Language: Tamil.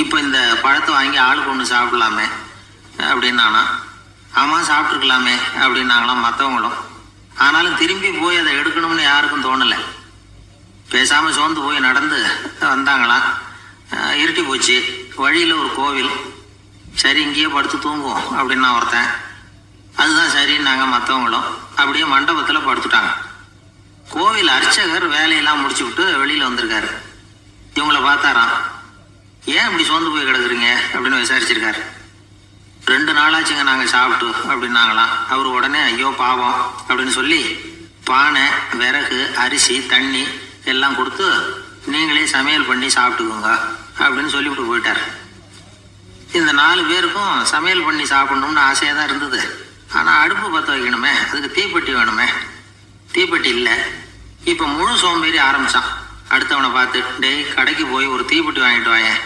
இப்போ இந்த பழத்தை வாங்கி ஆளுக்கு ஒன்று சாப்பிடலாமே அப்படின்னானா. ஆமாம் சாப்பிட்ருக்கலாமே அப்படின்னாங்களாம் மற்றவங்களும். ஆனாலும் திரும்பி போய் அதை எடுக்கணும்னு யாருக்கும் தோணலை. பேசாமல் சோர்ந்து போய் நடந்து வந்தாங்களாம். இருட்டி போச்சு. வழியில் ஒரு கோவில். சரி இங்கேயே படுத்து தூங்குவோம் அப்படின்னா ஒருத்தன். அதுதான் சரின்னாங்க மற்றவங்களும். அப்படியே மண்டபத்தில் படுத்துட்டாங்க. கோவில் அர்ச்சகர் வேலையெல்லாம் முடிச்சு விட்டு வெளியில் வந்திருக்காரு. இவங்களை பார்த்தாராம். ஏன் இப்படி சோர்ந்து போய் கிடக்குறீங்க அப்படின்னு விசாரிச்சிருக்காரு. 2 நாளாச்சுங்க நாங்கள் சாப்பிட்டு அப்படின்னாங்களாம். அவர் உடனே ஐயோ பாவம் அப்படின்னு சொல்லி பானை, விறகு, அரிசி, தண்ணி எல்லாம் கொடுத்து நீங்களே சமையல் பண்ணி சாப்பிட்டுக்கோங்க அப்படின்னு சொல்லிவிட்டு போயிட்டார். இந்த 4 பேருக்கும் சமையல் பண்ணி சாப்பிடணும்னு ஆசையாக தான் இருந்தது. ஆனால் அடுப்பு பற்ற வைக்கணுமே, அதுக்கு தீப்பெட்டி வேணுமே. தீப்பெட்டி இல்லை. இப்போ முழு சோம்பேறி ஆரம்பித்தான். அடுத்தவனை பார்த்து, டேய் கடைக்கு போய் ஒரு தீப்பெட்டி வாங்கிட்டு வாயேன்